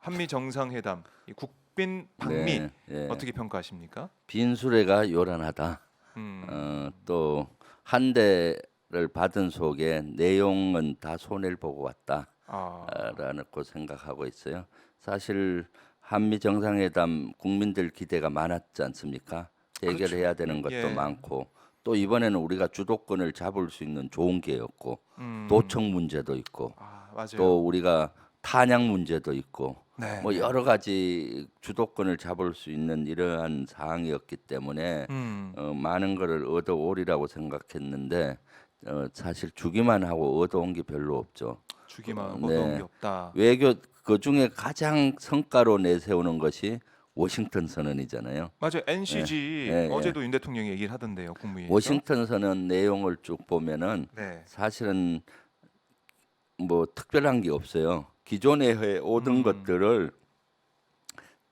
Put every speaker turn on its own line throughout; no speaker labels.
한미 정상회담, 이 국빈 방미
네, 예.
어떻게 평가하십니까?
빈수레가 요란하다. 또 한 대를 받은 속에 내용은 다 손해를 보고
아,
왔다라고 생각하고 있어요. 사실 한미 정상회담 국민들 기대가 많았지 않습니까?
그렇죠.
해결해야 되는 것도
예.
많고 또 이번에는 우리가 주도권을 잡을 수 있는 좋은 기회였고
음,
도청 문제도 있고
아, 맞아요.
또 우리가 탄약 문제도 있고
네,
뭐
네.
여러 가지 주도권을 잡을 수 있는 이러한 사항이었기 때문에 많은 것을 얻어오리라고 생각했는데 사실 주기만 하고 얻어온 게 별로 없죠.
주기만 하고 얻어온 게
네,
없다.
외교 그 중에 가장 성과로 내세우는 것이 워싱턴 선언이잖아요.
맞아요.
예, 예,
NCG
예.
어제도 윤 대통령이 얘기를 하던데요, 국무회의에서.
워싱턴 선언 내용을 쭉 보면은
네.
사실은 뭐 특별한 게 없어요. 기존에 해 오던
음,
것들을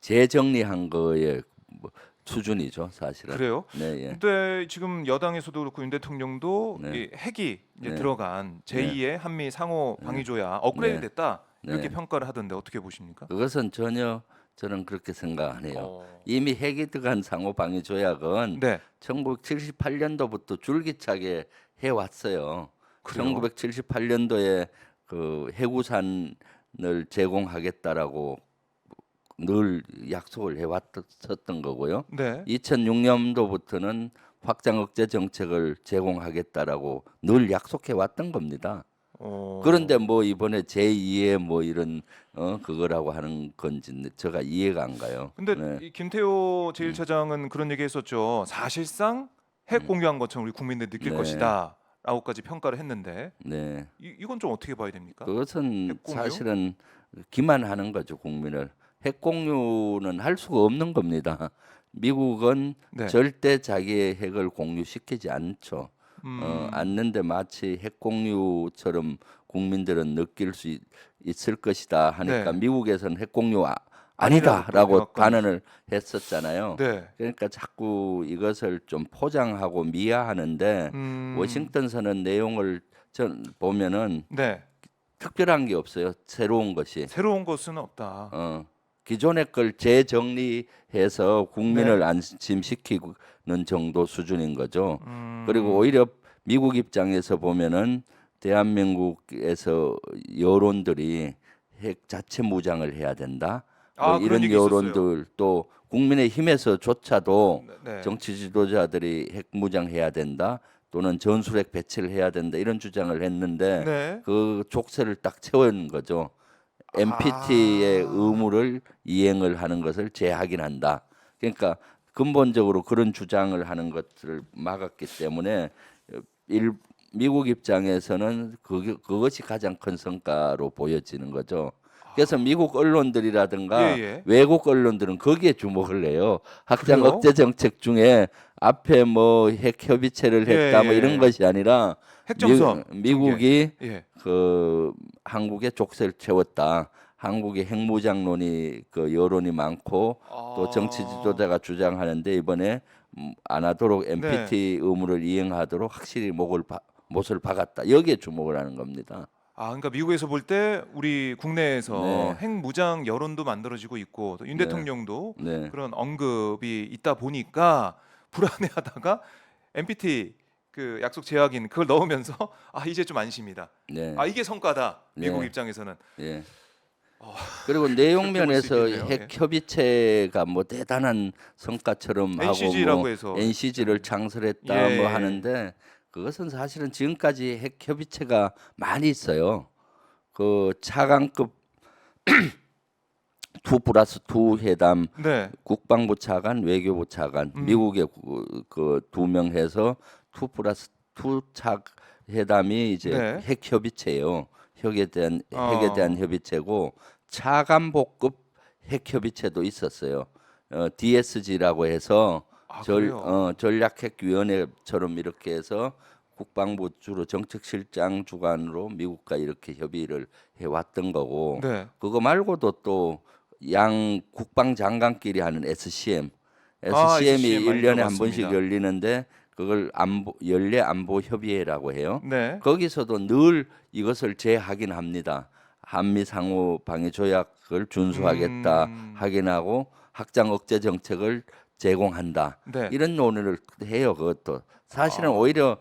재정리한 거의 뭐 수준이죠, 사실은.
그래요?
네, 예.
근데 지금 여당에서도 그렇고 윤 대통령도
네,
이 핵이 이제
네,
들어간
네,
제2의 한미 상호
네,
방위 조약 업그레이드
네,
됐다. 이렇게
네.
평가를 하던데 어떻게 보십니까?
그것은 전혀 저는 그렇게 생각 안 해요.
어.
이미 핵이 들어간 상호 방위 조약은
네.
1978년도부터 줄기차게 해 왔어요.
그래요?
1978년도에 그 해구산을 제공하겠다라고 늘 약속을 해왔었던 거고요.
네.
2006년도부터는 확장 억제 정책을 제공하겠다라고 늘 약속해 왔던 겁니다. 그런데
어.
뭐 이번에 제2의 뭐 이런 그거라고 하는 건지 제가 이해가 안 가요.
근데
네,
이 김태호 제1차장은 그런 얘기 했었죠. 사실상 핵 공유한 것처럼 우리 국민들이 느낄
네,
것이다. 라고까지 평가를 했는데
네.
이건 좀 어떻게 봐야 됩니까?
그것은
핵 공유?
사실은 기만하는 거죠, 국민을. 핵 공유는 할 수가 없는 겁니다. 미국은
네.
절대 자기의 핵을 공유시키지 않죠.
음.
않는데 마치 핵 공유처럼 국민들은 느낄 수 있을 것이다 하니까
네.
미국에서는 핵 공유
아니라고 또
아니다라고
해왔거니.
단언을 했었잖아요.
네.
그러니까 자꾸 이것을 좀 포장하고 미화하는데
음.
워싱턴 선언 내용을 전 보면은
네.
특별한 게 없어요. 새로운 것이.
새로운 것은 없다.
어, 기존의 걸 재정리해서 국민을
네.
안심시키는 정도 수준인 거죠. 그리고
음.
오히려 미국 입장에서 보면은 대한민국에서 여론들이 핵 자체 무장을 해야 된다. 뭐
아, 그런
이런
얘기 있었어요.
여론들 또 국민의 힘에서조차도
네. 네.
정치 지도자들이 핵 무장해야 된다. 또는 전술핵 배치를 해야 된다. 이런 주장을 했는데
네.
그 족쇄를 딱 채운 거죠. NPT의
아.
의무를 이행을 하는 것을 재확인한다. 그러니까 근본적으로 그런 주장을 하는 것들을 막았기 때문에 일, 미국 입장에서는 그것이 가장 큰 성과로 보여지는 거죠. 그래서 미국
예,
언론들이라든가
예.
외국 언론들은 거기에 주목을 해요. 확장
그래요?
억제 정책 중에 앞에 뭐 핵 협의체를
예,
했다 뭐 이런
예.
것이 아니라
핵정선 전개.
미국이
예.
그 한국의 족쇄를 채웠다. 한국의 핵무장론이 그 여론이 많고 또 정치
아.
지도자가 주장하는데 이번에 안 하도록
네.
NPT 의무를 이행하도록 확실히 못을 박았다. 여기에 주목을 하는 겁니다.
아, 그러니까 미국에서 볼 때 우리 국내에서
네,
핵 무장 여론도 만들어지고 있고 또윤
네,
대통령도
네,
그런 언급이 있다 보니까 불안해하다가 NPT 그 약속 재확인 그걸 넣으면서 아, 이제 좀 안심이다.
네,
아, 이게 성과다. 미국
네,
입장에서는.
네.
어,
그리고
그렇게 볼 수
내용면에서
있겠네요.
핵
예.
협의체가 뭐 대단한 성과처럼 하고
NCG라고
뭐
해서
NCG를
있잖아요. 예,
창설했다 뭐
예.
하는데 그것은 사실은 지금까지 핵 협의체가 많이 있어요. 그 차관급 2 플러스 2 회담
네.
국방부 차관, 외교부 차관,
음.
미국의 그 두 명 해서 2 플러스 2 차 회담이 이제
네.
핵 협의체예요. 핵에 대한
어.
협의체고 차관복급 핵 협의체도 있었어요. DSG라고 해서
아, 그래요.
전략핵위원회처럼 이렇게 해서 국방부 주로 정책실장 주관으로 미국과 이렇게 협의를 해왔던 거고
네.
그거 말고도 또 양 국방장관끼리 하는 SCM,
아,
SCM이
SCM 많이
1년에 한 번씩
들어봤습니다.
열리는데 그걸 연례 안보 협의회라고 해요.
네.
거기서도 늘 이것을 재확인합니다. 한미 상호 방위 조약 정책을 준수하겠다 확인하고 확장 억제 정책을 제공한다.
네.
이런 논의를 해요. 그것도 사실은
아.
오히려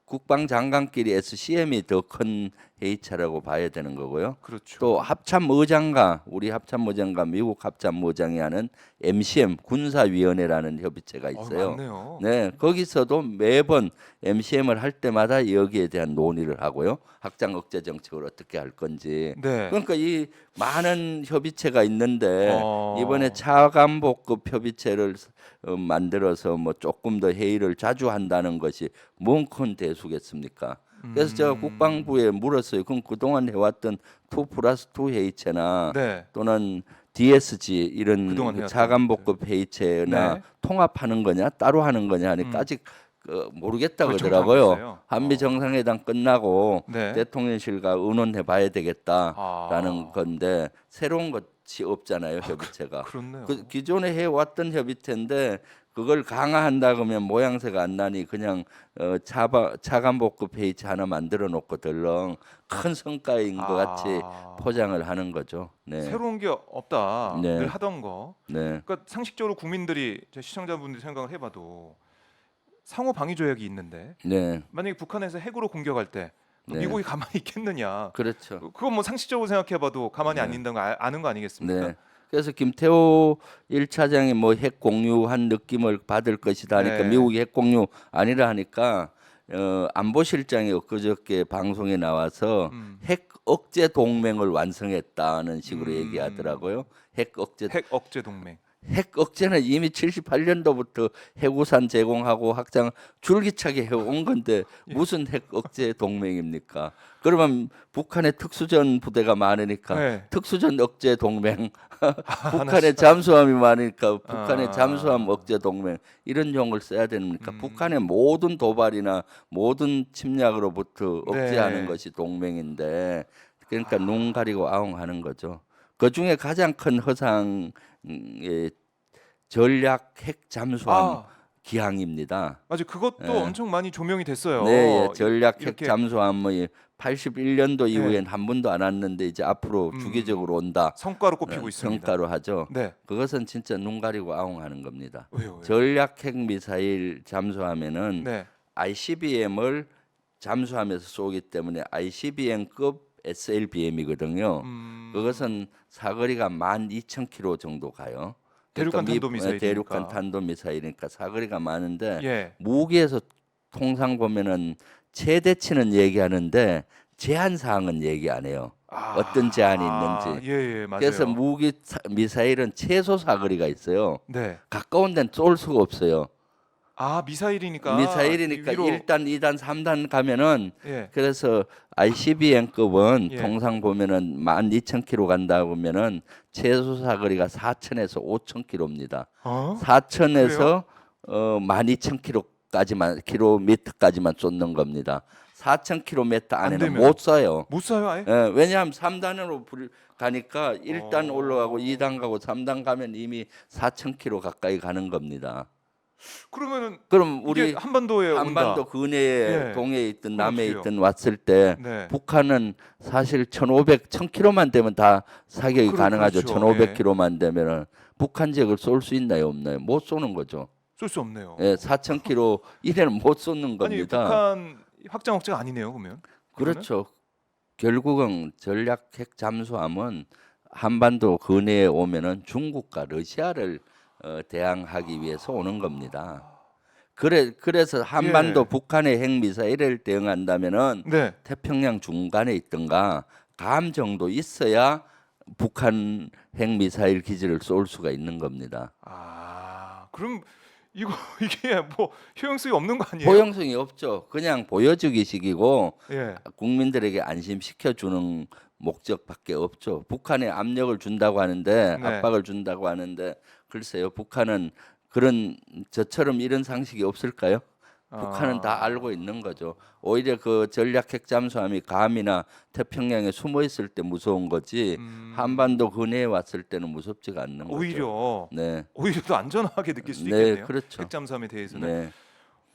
국방장관끼리 SCM이 더 큰 회의체라고 봐야 되는 거고요.
그렇죠.
또 합참의장과 우리 합참의장과 미국 합참의장이 하는 MCM 군사위원회라는 협의체가 있어요.
맞네요.
네, 거기서도 매번 MCM을 할 때마다 여기에 대한 논의를 하고요. 확장 억제 정책을 어떻게 할 건지.
네.
그러니까 이 많은 협의체가 있는데
어.
이번에 차관복급 협의체를 만들어서 뭐 조금 더 회의를 자주 한다는 것이 뭔 큰 대수겠습니까? 그래서 제가 국방부에 물었어요. 그럼 그동안 해왔던 2+2 회의체나
네.
또는 DSG 이런
그동안
그
해왔던
차관복급 회의체나
네.
통합하는 거냐 따로 하는 거냐 하니까 아직 모르겠다
그걸
그러더라고요.
정확하겠어요.
한미 정상회담 끝나고
네.
대통령실과 의논해 봐야 되겠다라는
아.
건데 새로운 것이 없잖아요, 협의체가.
그렇네요.
그 기존에 해왔던 협의체인데 그걸 강화한다 그러면 모양새가 안 나니 그냥 차관복급 회의체 하나 만들어 놓고 덜렁 큰 성과인 것 같이 포장을 하는 거죠. 네.
새로운 게 없다.
네.
늘 하던 거.
네.
그러니까 상식적으로 국민들이 제 시청자분들이 생각을 해봐도 상호 방위 조약이 있는데
네.
만약에 북한에서 핵으로 공격할 때
네.
미국이 가만히 있겠느냐?
그렇죠.
그건 뭐 상식적으로 생각해봐도 가만히 안
네.
있는 거 아는 거 아니겠습니까?
네. 그래서 김태호 1차장이 뭐 핵 공유한 느낌을 받을 것이다 하니까
네.
미국이 핵 공유 아니라 하니까 안보실장이 엊그저께 방송에 나와서 핵 억제 동맹을 완성했다는 식으로 얘기하더라고요. 핵 억제
핵 억제 동맹.
핵 억제는 이미 78년도부터 해구산 제공하고 확장 줄기차게 해온 건데 무슨 핵 억제 동맹입니까? 그러면 북한의 특수전 부대가 많으니까
네.
특수전 억제 동맹, 북한의 잠수함이 많으니까 북한의
아.
잠수함 억제 동맹 이런 용어를 써야 됩니까? 북한의 모든 도발이나 모든 침략으로부터 억제하는
네.
것이 동맹인데 그러니까 눈 가리고 아웅하는 거죠. 그 중에 가장 큰 허상의 전략 핵 잠수함 기항입니다.
맞아요. 그것도 엄청 많이 조명이 됐어요.
네, 예, 전략 핵
이렇게
잠수함의 81년도
네.
이후엔 한 번도 안 왔는데 이제 앞으로 주기적으로 온다.
성과로 꼽히고 있습니다.
성과로 하죠.
네.
그것은 진짜 눈 가리고 아웅하는 겁니다.
왜요?
전략 핵 미사일 잠수함에는
네.
ICBM을 잠수함에서 쏘기 때문에 ICBM급 SLBM이거든요. 그것은 사거리가 12,000km 정도 가요.
대륙간
그러니까
탄도미사일이니까.
대륙간 탄도미사일이니까 사거리가 많은데
예.
무기에서 통상 보면은 최대치는 얘기하는데 제한 사항은 얘기 안 해요. 어떤 제한이 있는지.
예, 맞아요.
그래서 무기 미사일은 최소 사거리가 있어요.
네.
가까운 데는 쏠 수가 없어요.
미사일이니까.
미사일이니까
위로
1단, 2단, 3단 가면은
예.
그래서 ICBM급은
예.
통상 보면은 12,000km 간다 보면은 최소 사거리가 4,000에서 5,000km입니다. 4,000에서 12,000km까지만 킬로미터까지만 쏟는 겁니다. 4,000km 안에는
되면?
못 쏴요.
못 쏴요, 아예?
예, 왜냐하면 3단으로 가니까 1단
어.
올라가고 2단 가고 3단 가면 이미 4,000km 가까이 가는 겁니다.
그러면은
그럼
우리
우리
한반도에
한반도
온다.
근해에
예.
동해에 있든
그럼
남해에
어떡해요?
있든 왔을 때
네.
북한은 사실 1,500, 1,000km만 되면 다 사격이 가능하죠.
그렇죠.
1,500km만 되면은 북한 지역을 쏠 수 있나요, 없나요? 못 쏘는 거죠.
쏠 수 없네요.
예, 4,000km 이내는 못 쏘는
아니
겁니다.
북한 확장 억제가 아니네요, 그러면.
그렇죠. 결국은 전략 핵 잠수함은 한반도 근해에 오면은 중국과 러시아를 대항하기 위해서 오는 겁니다. 그래서 한반도
예.
북한의 핵 미사일을 대응한다면은
네.
태평양 중간에 있든가 감 정도 있어야 북한 핵 미사일 기지를 쏠 수가 있는 겁니다.
그럼 이게 뭐 효용성이 없는 거 아니에요?
포용성이 없죠. 그냥 보여주기식이고
예.
국민들에게 안심시켜 주는 목적밖에 없죠. 북한에 압력을 준다고 하는데
네.
압박을 준다고 하는데 글쎄요. 북한은 그런 저처럼 이런 상식이 없을까요? 북한은 다 알고 있는 거죠. 오히려 그 전략 핵 잠수함이 감이나 태평양에 숨어 있을 때 무서운 거지 한반도 근해에 왔을 때는 무섭지가 않는 거죠.
오히려
네.
오히려 더 안전하게 느낄 수
네,
있겠네요.
그렇죠.
핵잠수함에 대해서는.
네.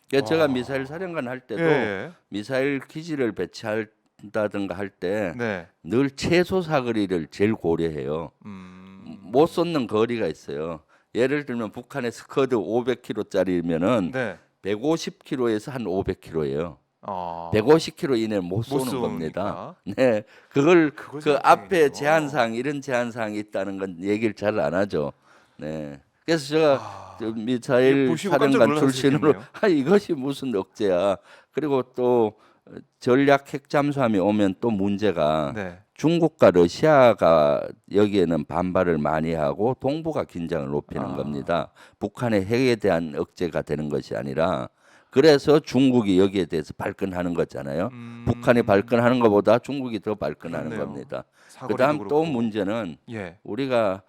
그래서 제가 미사일 사령관 할 때도
예.
미사일 기지를 배치할 쏜다든가 할 때
네.
늘 최소 사거리를 제일 고려해요. 못 쏘는 거리가 있어요. 예를 들면 북한의 스커드 500km짜리면은
네.
150km에서 한 500km예요.
아.
150km 이내 못
못
쏘는 겁니다.
쏘니까.
네, 그걸
그걸
그 앞에
생각해야겠네요.
제한사항 이런 제한사항이 있다는 건 얘기를 잘 안 하죠. 네, 그래서 제가
아,
저
이거
미사일
보시고 깜짝
사령관 출신으로
놀라셨겠네요.
이것이 무슨 억제야. 그리고 또 전략 핵 잠수함이 오면 또 문제가
네.
중국과 러시아가 여기에는 반발을 많이 하고 동북아 긴장을 높이는
아.
겁니다. 북한의 핵에 대한 억제가 되는 것이 아니라 그래서 중국이 여기에 대해서 발끈하는 거잖아요. 북한이 발끈하는 것보다 중국이 더 발끈하는
그렇네요.
겁니다.
사거리도
그다음 또
그렇고.
문제는
예.
우리가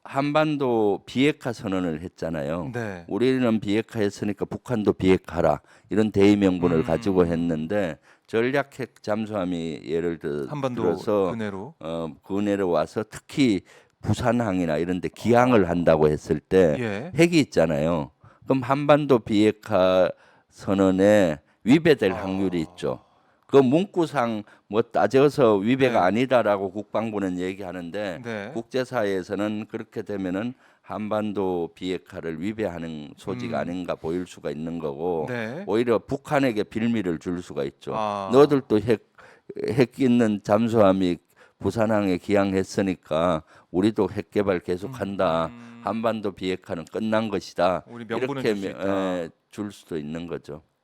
한반도 비핵화 선언을 했잖아요.
네.
우리는 비핵화 했으니까 북한도 비핵화라 이런 대의 명분을 가지고 했는데 전략 핵 잠수함이 예를
한반도
들어서
근해로.
근해로 와서 특히 부산항이나 이런 데 기항을 한다고 했을 때
예.
핵이 있잖아요. 그럼 한반도 비핵화 선언에 위배될 확률이 있죠. 그 문구상 뭐 따져서 위배가
네.
아니다라고 국방부는 얘기하는데
네.
국제사회에서는 그렇게 되면은 한반도 비핵화를 위배하는 소지가 아닌가 보일 수가 있는 거고
네.
오히려 북한에게 빌미를 줄 수가 있죠.
아.
너희들도 핵 있는 잠수함이 부산항에 기항했으니까 우리도 핵 개발 계속한다. 한반도 비핵화는 끝난 것이다.
우리 명분을
이렇게
줄 수 있다.
줄 수도 있는 거죠.